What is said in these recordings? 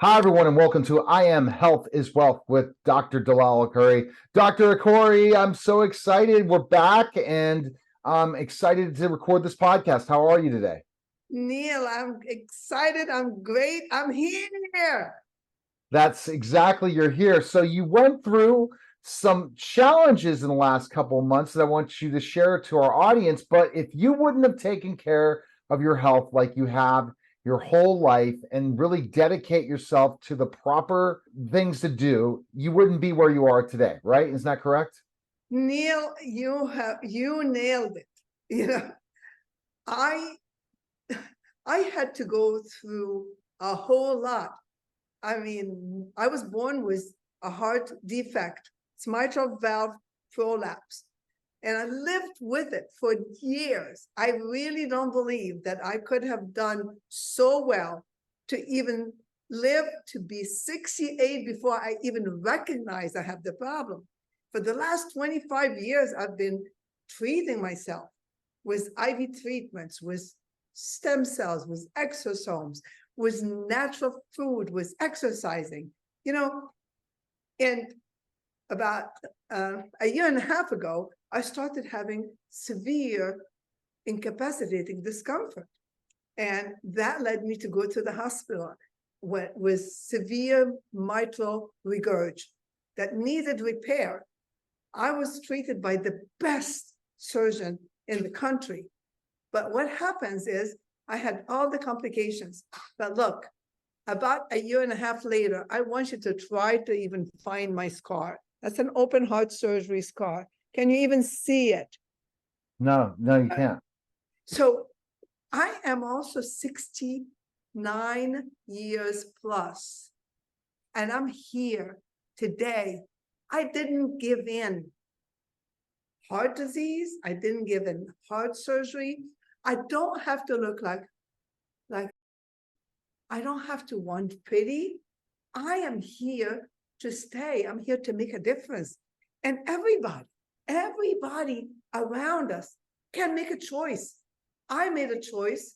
Hi, everyone, and welcome to I Am Health is Wealth with Dr. Dalal Akoury. Dr. Akoury, I'm so excited. We're back, and I'm excited to record this podcast. How are you today? Neil, I'm excited. I'm great. I'm here. That's exactly, you're here. So you went through some challenges in the last couple of months that I want you to share to our audience. But if you wouldn't have taken care of your health like you have your whole life and really dedicate yourself to the proper things to do, you wouldn't be where you are today, right? Is that correct? Neil, you nailed it. You know, I I had to go through a whole lot. I mean, I was born with a heart defect. It's mitral valve prolapse. And I lived with it for years. I really don't believe that I could have done so well to even live to be 68 before I even recognized I have the problem. For the last 25 years, I've been treating myself with IV treatments, with stem cells, with exosomes, with natural food, with exercising, and about a year and a half ago, I started having severe incapacitating discomfort. And that led me to go to the hospital with severe mitral regurg that needed repair. I was treated by the best surgeon in the country. But what happens is I had all the complications. But look, about a year and a half later, I want you to try to even find my scar. That's an open heart surgery scar. Can you even see it? No, you can't. So I am also 69 years plus, and I'm here today. I didn't give in. Heart disease, I didn't give in heart surgery. I don't have to look like I don't have to want pretty. I am here to stay. I'm here to make a difference. And everybody around us can make a choice. I made a choice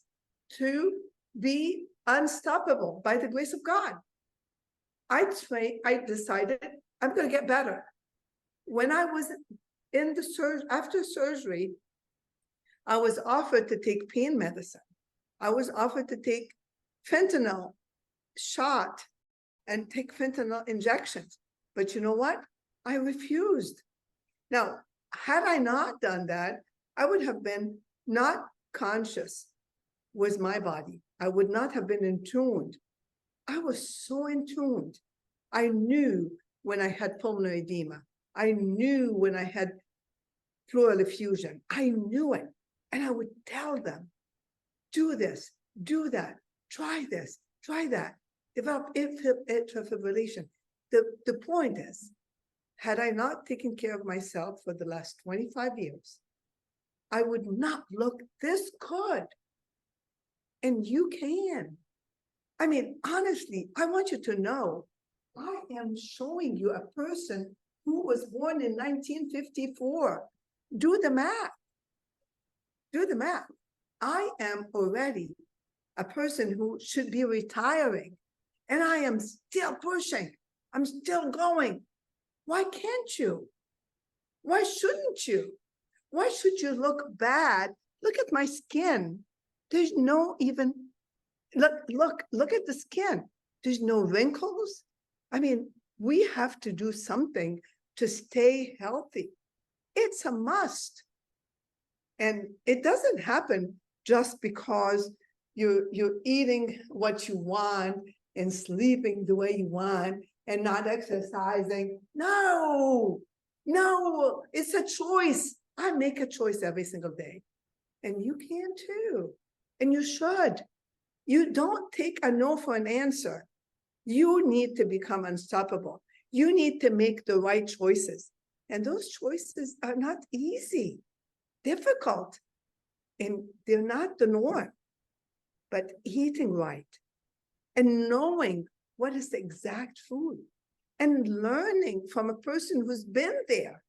to be unstoppable by the grace of God. I decided I'm going to get better. When I was in the after surgery, I was offered to take pain medicine. I was offered to take fentanyl shot and take fentanyl injections. But you know what? I refused. Now, had I not done that, I would have been not conscious with my body. I would not have been in tune. I was so in tune. I knew when I had pulmonary edema. I knew when I had pleural effusion. I knew it. And I would tell them, do this, do that, try this, try that, develop atrial fibrillation. The point is, had I not taken care of myself for the last 25 years, I would not look this good. And you can. I mean, honestly, I want you to know, I am showing you a person who was born in 1954. Do the math. Do the math. I am already a person who should be retiring, and I am still pushing. I'm still going. Why can't you? Why shouldn't you? Why should you look bad? Look at my skin. There's no even, look at the skin. There's no wrinkles. I mean, we have to do something to stay healthy. It's a must. And it doesn't happen just because you're eating what you want and sleeping the way you want and not exercising. No, it's a choice. I make a choice every single day. And you can too. And you should. You don't take a no for an answer. You need to become unstoppable. You need to make the right choices. And those choices are not easy, difficult, and they're not the norm. But eating right and knowing what is the exact food and learning from a person who's been there.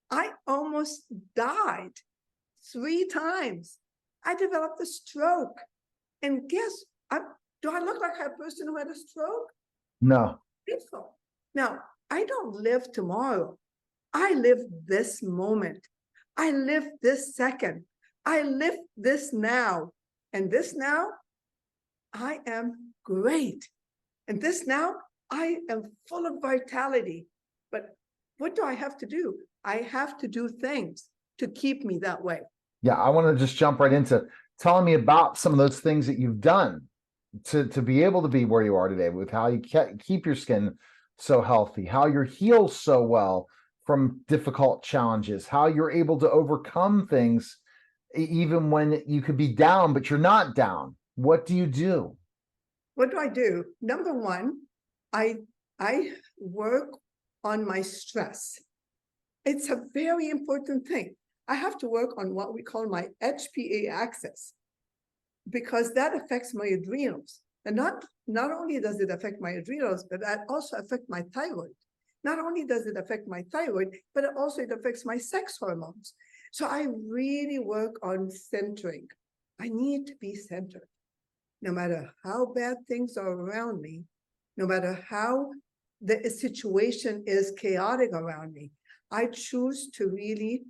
I almost died 3 times. I developed a stroke. And guess, Do I look like a person who had a stroke? No. Peaceful. Now, I don't live tomorrow. I live this moment. I live this second. I live this now. And this now, I am great. And this now, I am full of vitality. But what do I have to do? I have to do things to keep me that way. Yeah, I want to just jump right into telling me about some of those things that you've done to be able to be where you are today, with how you keep your skin so healthy, how you heal so well from difficult challenges, how you're able to overcome things even when you could be down, but you're not down. What do you do? What do I do? Number one, I work on my stress. It's a very important thing. I have to work on what we call my HPA axis, because that affects my adrenals. And not only does it affect my adrenals, but that also affects my thyroid. Not only does it affect my thyroid, but it affects my sex hormones. So I really work on centering. I need to be centered. No matter how bad things are around me, no matter how the situation is chaotic around me, I choose to really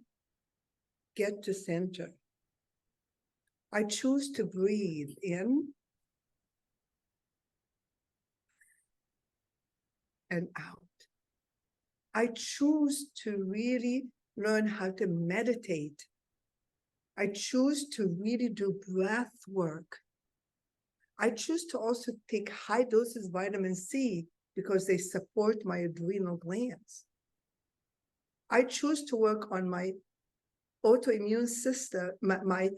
get to center. I choose to breathe in and out. I choose to really learn how to meditate. I choose to really do breath work. I choose to also take high doses of vitamin C because they support my adrenal glands. I choose to work on my autoimmune system, my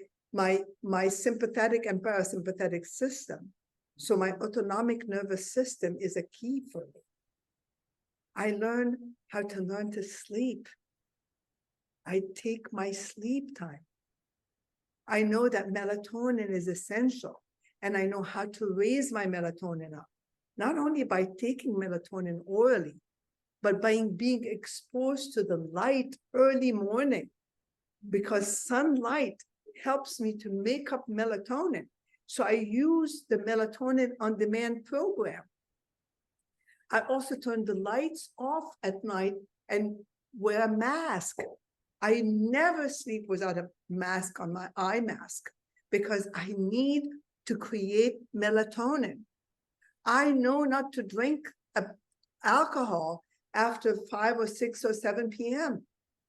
sympathetic and parasympathetic system. So my autonomic nervous system is a key for me. I learn how to learn to sleep. I take my sleep time. I know that melatonin is essential, and I know how to raise my melatonin up, not only by taking melatonin orally, but by being exposed to the light early morning, because sunlight helps me to make up melatonin. So I use the melatonin on demand program. I also turn the lights off at night and wear a mask. I never sleep without a mask on, my eye mask, because I need to create melatonin. I know not to drink alcohol after 5 or 6 or 7 p.m.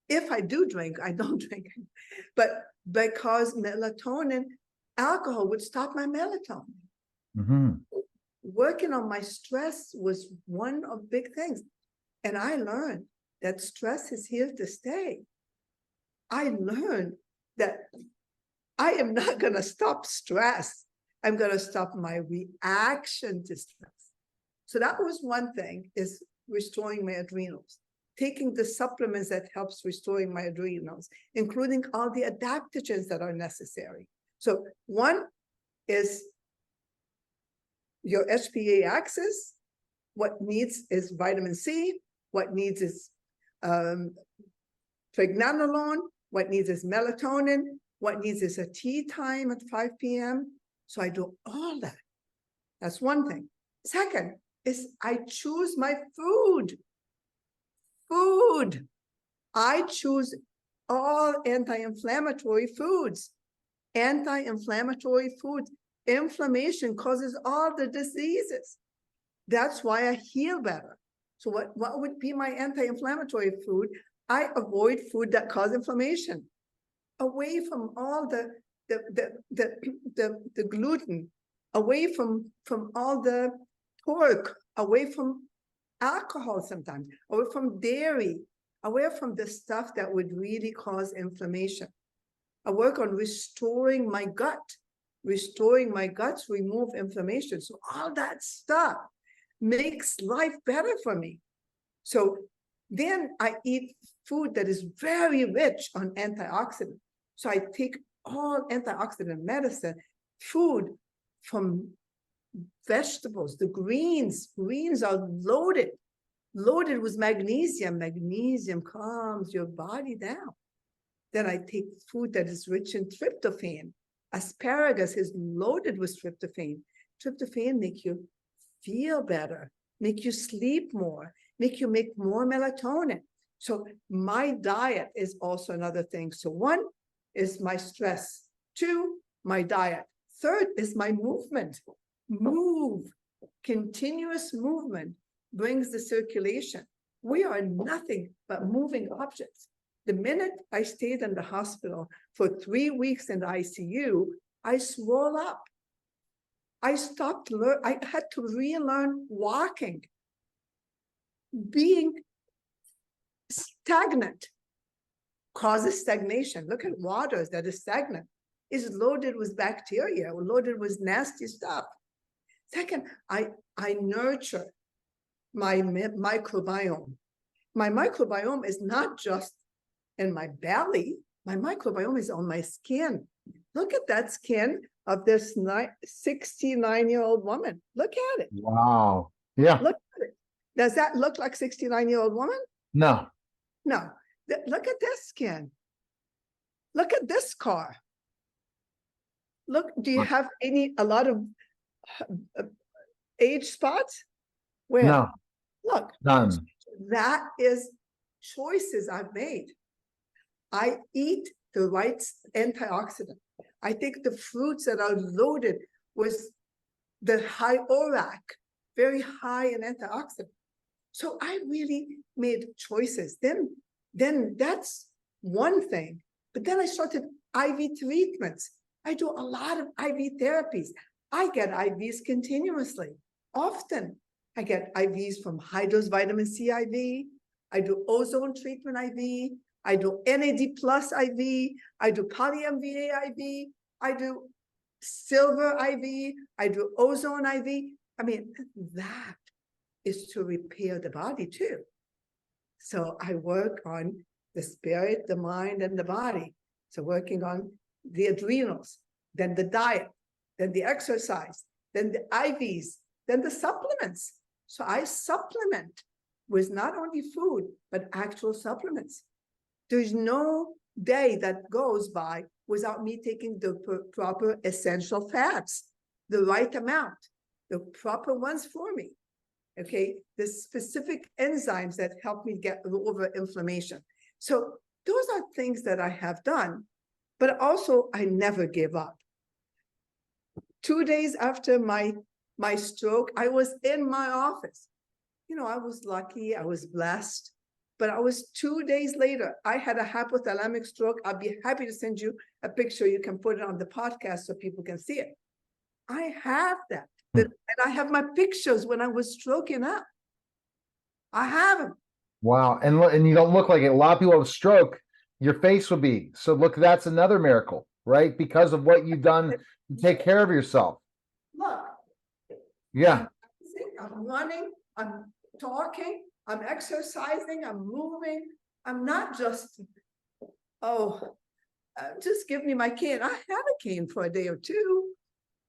If I do drink, I don't drink, but because melatonin, alcohol would stop my melatonin. Mm-hmm. Working on my stress was one of big things. And I learned that stress is here to stay. I learned that I am not going to stop stress. I'm going to stop my reaction to stress. So that was one thing, is restoring my adrenals, taking the supplements that helps restoring my adrenals, including all the adaptogens that are necessary. So one is your HPA axis. What needs is vitamin C. What needs is pregnenolone. What needs is melatonin. What needs is a tea time at 5 p.m. So I do all that. That's one thing. Second is I choose my food. Food. I choose all anti-inflammatory foods. Anti-inflammatory foods. Inflammation causes all the diseases. That's why I heal better. So what would be my anti-inflammatory food? I avoid food that cause inflammation. Away from all the gluten, away from all the pork, away from alcohol sometimes, away from dairy, away from the stuff that would really cause inflammation. I work on restoring my gut. Restoring my guts, remove inflammation. So all that stuff makes life better for me. So then I eat food that is very rich on antioxidants. So I take all antioxidant medicine, food from vegetables, the greens. Greens are loaded with magnesium. Magnesium calms your body down. Then I take food that is rich in tryptophan. Asparagus is loaded with tryptophan. tryptophan make you feel better, make you sleep more, make you make more melatonin. So my diet is also another thing. So one is my stress. Two, my diet. Third is my movement. Move. Continuous movement brings the circulation. We are nothing but moving objects. The minute I stayed in the hospital for 3 weeks in the ICU, I swole up. I had to relearn walking. Being stagnant causes stagnation. Look at waters that is stagnant. It's loaded with bacteria, loaded with nasty stuff. Second, I nurture my microbiome. My microbiome is not just in my belly. My microbiome is on my skin. Look at that skin of this 69-year-old woman. Look at it. Wow. Yeah. Look at it. Does that look like 69-year-old woman? No. No. Look at this skin. Look at this car. Look, do you have a lot of age spots? Where? No. Look. None. That is choices I've made. I eat the right antioxidant. I take the fruits that are loaded with the high ORAC, very high in antioxidant. So I really made choices. Then that's one thing. But then I started IV treatments. I do a lot of IV therapies. I get IVs continuously. Often I get IVs from high-dose vitamin C IV. I do ozone treatment IV. I do NAD plus IV. I do poly-MVA IV. I do silver IV. I do ozone IV. I mean, that is to repair the body too. So I work on the spirit, the mind, and the body. So working on the adrenals, then the diet, then the exercise, then the IVs, then the supplements. So I supplement with not only food, but actual supplements. There's no day that goes by without me taking the proper essential fats, the right amount, the proper ones for me. Okay, the specific enzymes that help me get over inflammation. So those are things that I have done, but also I never give up. 2 days after my stroke, I was in my office. You know, I was lucky, I was blessed, but I was 2 days later, I had a hypothalamic stroke. I'll be happy to send you a picture. You can put it on the podcast so people can see it. I have that. And I have my pictures when I was stroking up. I have them. Wow. And you don't look like it. A lot of people have stroke. Your face will be. So look, that's another miracle, right? Because of what you've done to take care of yourself. Look. Yeah. I'm running, I'm talking, I'm exercising, I'm moving. I'm not just, just give me my cane. I had a cane for a day or two,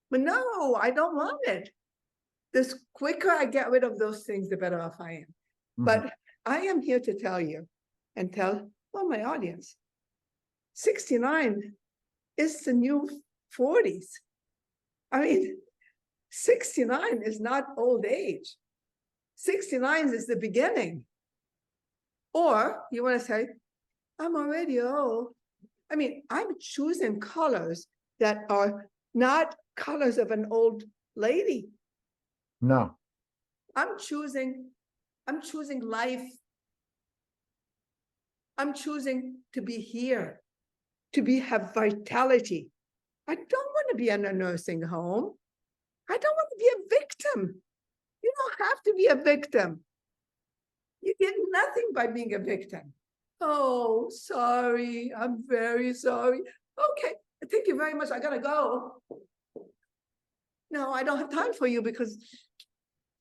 but no, I don't want it. The quicker I get rid of those things, the better off I am. Mm-hmm. But I am here to tell you and tell my audience, 69 is the new 40s. I mean, 69 is not old age. 69 is the beginning. Or you want to say, I'm already old. I mean, I'm choosing colors that are not colors of an old lady. No. I'm choosing life. I'm choosing to be here, to have vitality. I don't want to be in a nursing home. I don't want to be a victim. You don't have to be a victim. You get nothing by being a victim. Oh, sorry. I'm very sorry. Okay, thank you very much. I gotta go. No, I don't have time for you because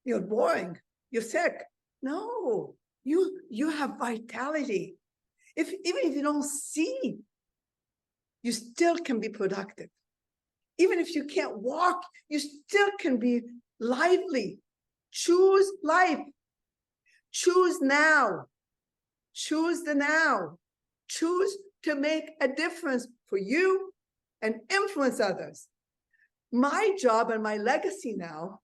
you're boring. You're sick. No, you have vitality. Even if you don't see, you still can be productive. Even if you can't walk, you still can be lively. Choose life. Choose now. Choose the now. Choose to make a difference for you and influence others. My job and my legacy now,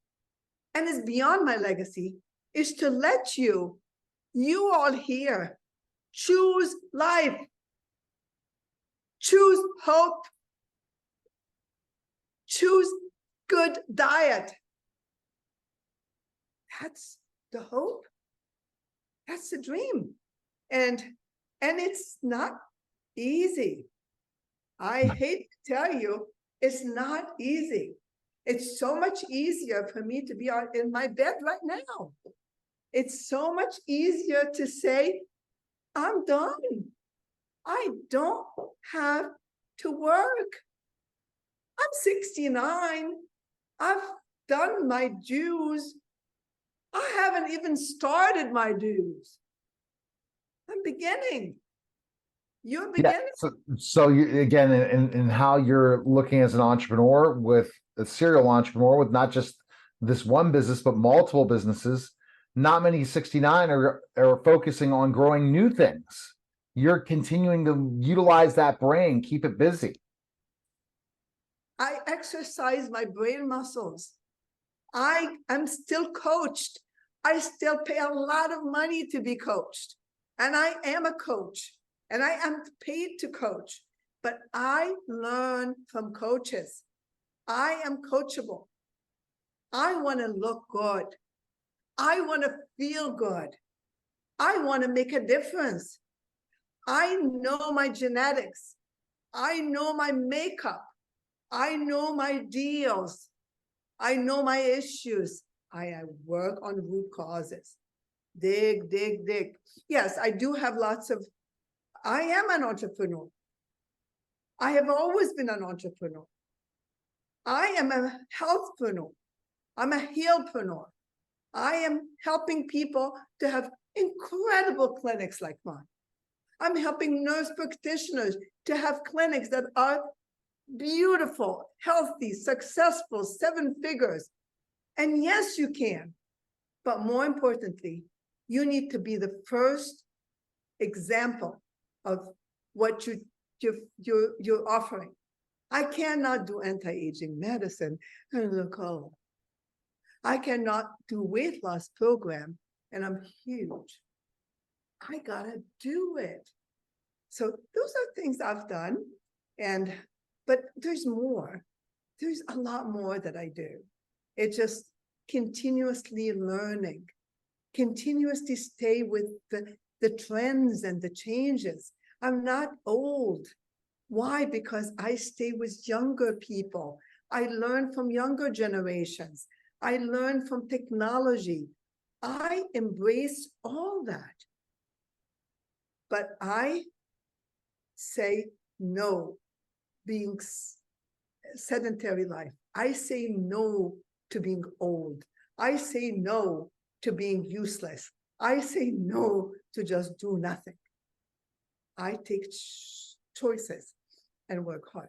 and it's beyond my legacy, is to let you all here, choose life, choose hope, choose good diet. That's the hope. That's the dream. And it's not easy. I hate to tell you, it's not easy. It's so much easier for me to be in my bed right now. It's so much easier to say, I'm done. I don't have to work. I'm 69. I've done my dues. I haven't even started my dues. I'm beginning. You're beginning. Yeah. So you, again, in how you're looking as an entrepreneur, with a serial entrepreneur with not just this one business, but multiple businesses, not many 69 are focusing on growing new things. You're continuing to utilize that brain, keep it busy. I exercise my brain muscles. I am still coached. I still pay a lot of money to be coached. And I am a coach. And I am paid to coach. But I learn from coaches. I am coachable. I want to look good. I want to feel good. I want to make a difference. I know my genetics. I know my makeup. I know my deals. I know my issues. I work on root causes. Dig, dig, dig. Yes, I do have lots of, I am an entrepreneur. I have always been an entrepreneur. I am a healthpreneur. I'm a healpreneur. I am helping people to have incredible clinics like mine. I'm helping nurse practitioners to have clinics that are beautiful, healthy, successful, 7 figures. And yes, you can. But more importantly, you need to be the first example of what you're offering. I cannot do anti-aging medicine and look old. I cannot do weight loss program and I'm huge. I gotta do it. So those are things I've done. But there's more. There's a lot more that I do. It just continuously learning, continuously stay with the trends and the changes. I'm not old. Why? Because I stay with younger people. I learn from younger generations. I learn from technology. I embrace all that. But I say no, being sedentary life. I say no to being old. I say no to being useless. I say no to just do nothing. I take choices and work hard.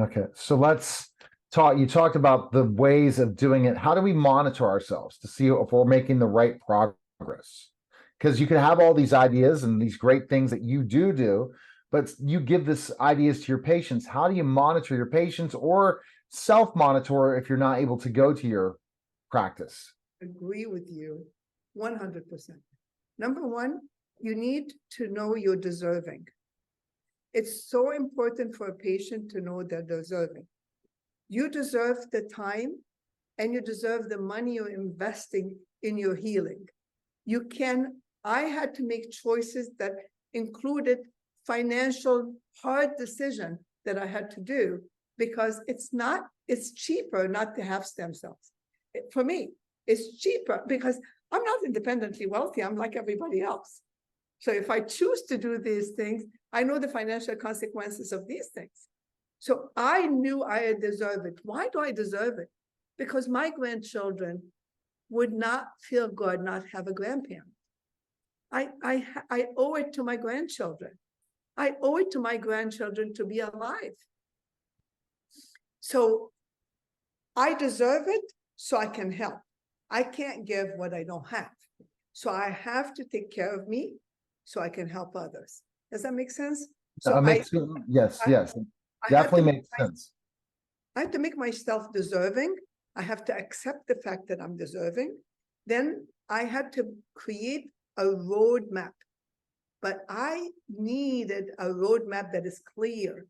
Okay, so let's talk. You talked about the ways of doing it. How do we monitor ourselves to see if we're making the right progress? Because you can have all these ideas and these great things that you do, but you give this ideas to your patients. How do you monitor your patients or self-monitor if you're not able to go to your practice? Agree with you 100%. Number one, you need to know you're deserving. It's so important for a patient to know they're deserving. You deserve the time and you deserve the money you're investing in your healing. I had to make choices that included financial hard decision that I had to do because it's cheaper not to have stem cells. For me, it's cheaper because I'm not independently wealthy. I'm like everybody else. So if I choose to do these things, I know the financial consequences of these things. So I knew I deserve it. Why do I deserve it? Because my grandchildren would not feel good not have a grandparent. I owe it to my grandchildren. I owe it to my grandchildren to be alive. So I deserve it so I can help. I can't give what I don't have. So I have to take care of me so I can help others. Does that make sense? So Yes, definitely makes sense. I have to make myself deserving. I have to accept the fact that I'm deserving. Then I had to create a roadmap. But I needed a roadmap that is clear.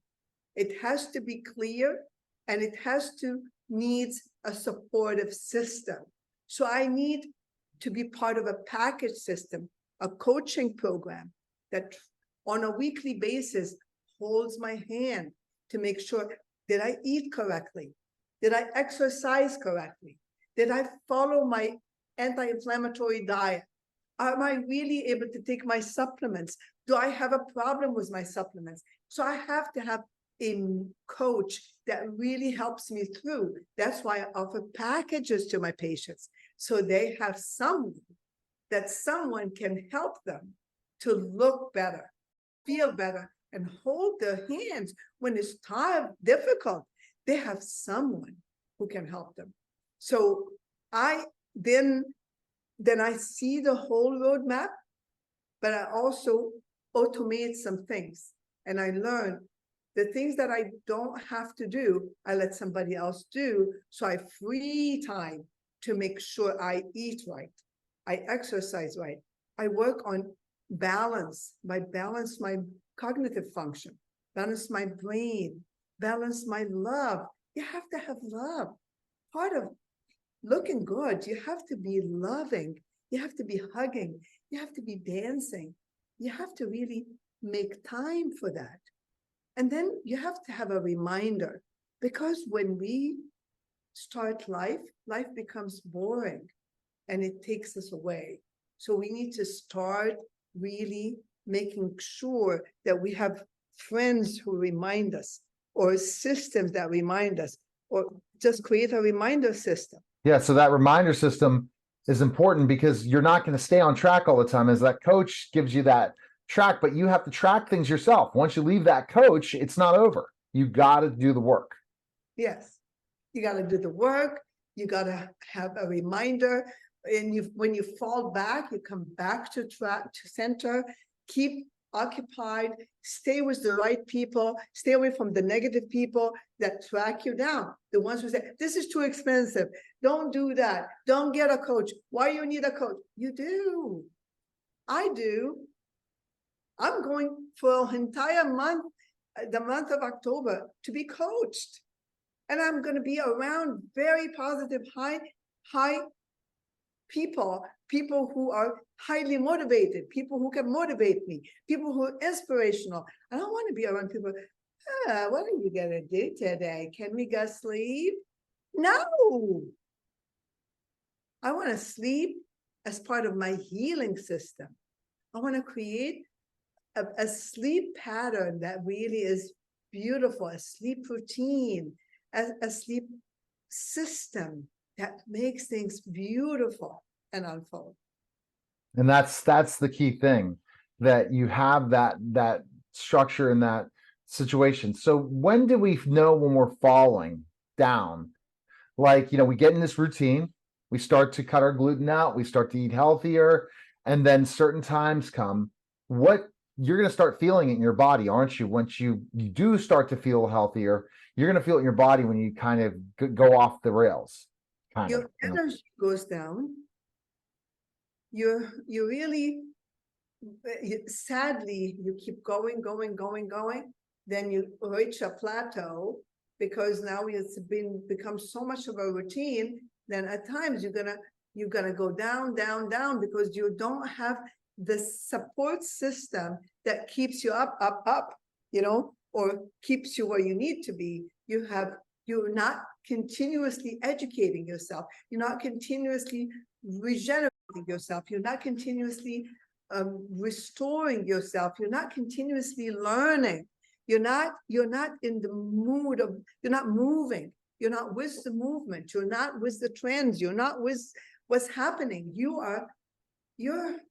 It has to be clear, and it has to needs a supportive system. So I need to be part of a package system, a coaching program that on a weekly basis holds my hand to make sure, did I eat correctly? Did I exercise correctly? Did I follow my anti-inflammatory diet? Am I really able to take my supplements? Do I have a problem with my supplements? So I have to have a coach that really helps me through. That's why I offer packages to my patients. So they have someone can help them to look better, feel better, and hold their hands when it's time, difficult. They have someone who can help them. So I then I see the whole roadmap, but I also automate some things. And I learn the things that I don't have to do, I let somebody else do. So I free time to make sure I eat right. I exercise right. I work on balance. I balance my cognitive function, balance my brain, balance my love. You have to have love. Part of looking good, you have to be loving, you have to be hugging, you have to be dancing, you have to really make time for that. And then you have to have a reminder, because when we start life becomes boring and it takes us away. So we need to start really making sure that we have friends who remind us, or systems that remind us, or just create a reminder system. Yeah, so that reminder system is important because you're not going to stay on track all the time, as that coach gives you that track, but you have to track things yourself. Once you leave that coach, it's not over. You got to do the work. Yes, you got to do the work. You got to have a reminder. And when you fall back, you come back to track, to center. Keep occupied, stay with the right people, stay away from the negative people that track you down. The ones who say, this is too expensive, don't do that, don't get a coach. Why you need a coach? You do. I do. I'm going for an entire month, the month of October, to be coached. And I'm going to be around very positive, high people who are highly motivated, people who can motivate me, people who are inspirational. I don't want to be around people, what are you going to do today? Can we go sleep? No. I want to sleep as part of my healing system. I want to create a sleep pattern that really is beautiful, a sleep routine, a sleep system that makes things beautiful and unfold. And that's the key thing, that you have that structure in that situation. So when do we know when we're falling down? Like, we get in this routine, we start to cut our gluten out, we start to eat healthier, and then certain times come, what you're going to start feeling it in your body, aren't you? Once you do start to feel healthier, you're going to feel it in your body when you kind of go off the rails. Your energy goes down. You really, sadly, you keep going. Then you reach a plateau, because now it's become so much of a routine. Then at times you're gonna go down, because you don't have the support system that keeps you up, or keeps you where you need to be. You're not continuously educating yourself. You're not continuously regenerating yourself. You're not continuously restoring yourself. You're not continuously learning. You're not in the mood of, you're not moving. You're not with the movement. You're not with the trends. You're not with what's happening. You're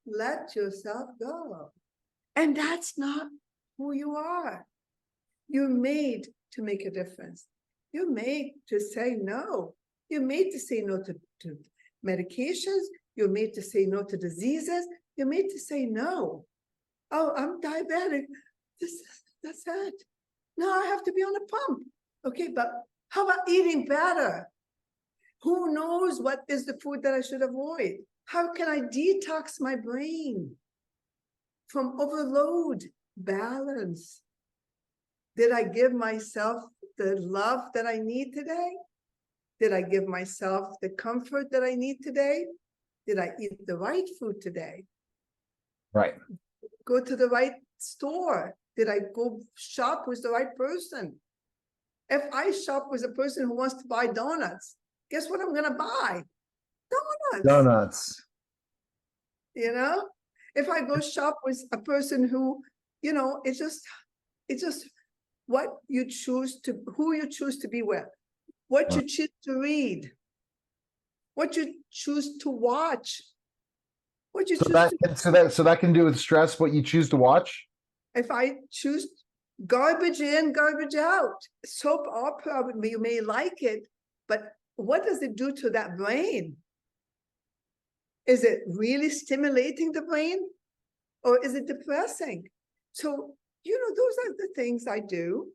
let yourself go. And that's not who you are. You're made to make a difference. You're made to say no. You're made to say no to medications. You're made to say no to diseases. You're made to say no. Oh, I'm diabetic. That's it. No, I have to be on a pump. Okay, but How about eating better? Who knows what is the food that I should avoid? How can I detox my brain from overload? Balance. Did I give myself the love that I need today? Did I give myself the comfort that I need today? Did I eat the right food today? Right. Go to the right store? Did I go shop with the right person? If I shop with a person who wants to buy donuts, guess what I'm gonna buy? Donuts. Donuts. You know, if I go shop with a person who, you know, it's just what you choose to, who you choose to be with, what you choose to read, what you choose to watch, what you So choose that to. so that can do with stress, what you choose to watch. If I choose garbage in, garbage out, soap opera, you may like it, but what does it do to that brain? Is it really stimulating the brain, or is it depressing? So, you know, those are the things I do.